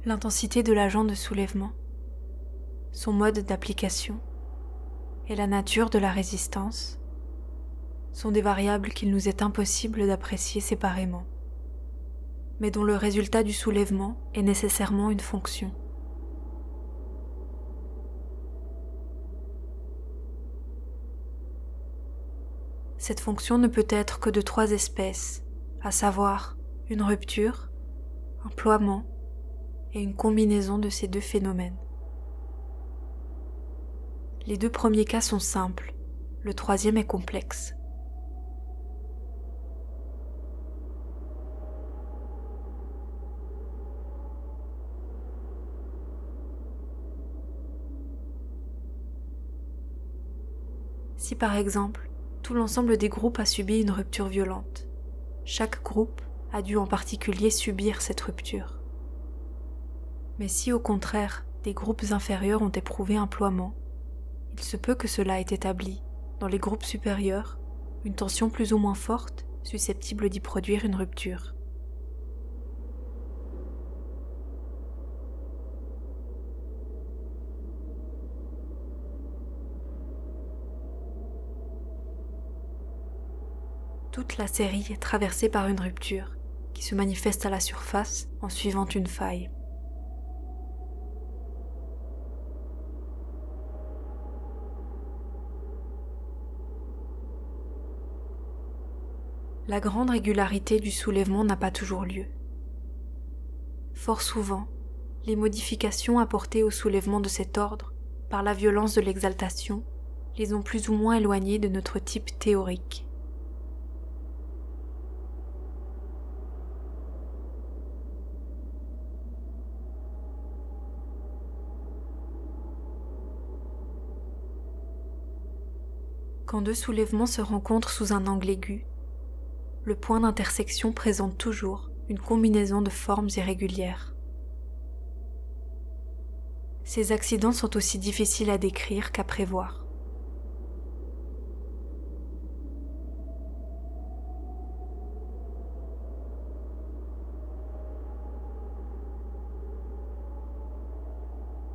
L'intensité de l'agent de soulèvement, son mode d'application et la nature de la résistance sont des variables qu'il nous est impossible d'apprécier séparément, mais dont le résultat du soulèvement est nécessairement une fonction. Cette fonction ne peut être que de 3 espèces, à savoir une rupture, un ploiement et une combinaison de ces 2 phénomènes. Les 2 premiers cas sont simples, le 3e est complexe. Si par exemple, tout l'ensemble des groupes a subi une rupture violente, chaque groupe a dû en particulier subir cette rupture. Mais si au contraire, des groupes inférieurs ont éprouvé un ploiement, il se peut que cela ait établi, dans les groupes supérieurs, une tension plus ou moins forte susceptible d'y produire une rupture. Toute la série est traversée par une rupture qui se manifeste à la surface en suivant une faille. La grande régularité du soulèvement n'a pas toujours lieu. Fort souvent, les modifications apportées au soulèvement de cet ordre par la violence de l'exaltation les ont plus ou moins éloignés de notre type théorique. Quand 2 soulèvements se rencontrent sous un angle aigu, le point d'intersection présente toujours une combinaison de formes irrégulières. Ces accidents sont aussi difficiles à décrire qu'à prévoir.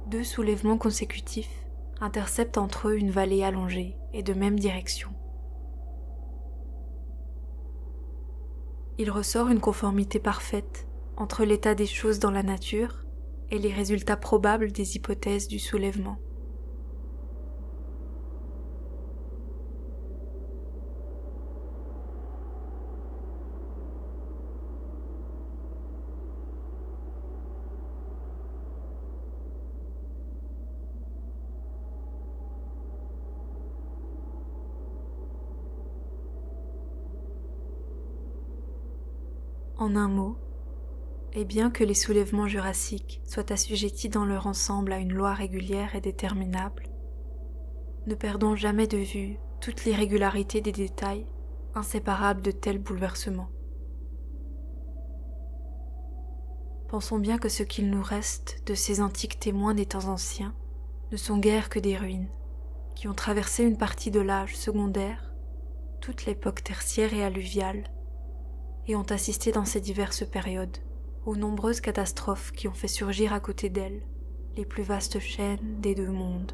Deux soulèvements consécutifs interceptent entre eux une vallée allongée et de même direction. Il ressort une conformité parfaite entre l'état des choses dans la nature et les résultats probables des hypothèses du soulèvement. En un mot, et bien que les soulèvements jurassiques soient assujettis dans leur ensemble à une loi régulière et déterminable, ne perdons jamais de vue toute l'irrégularité des détails inséparables de tels bouleversements. Pensons bien que ce qu'il nous reste de ces antiques témoins des temps anciens ne sont guère que des ruines qui ont traversé une partie de l'âge secondaire, toute l'époque tertiaire et alluviale, et ont assisté dans ces diverses périodes aux nombreuses catastrophes qui ont fait surgir à côté d'elles les plus vastes chaînes des 2 mondes.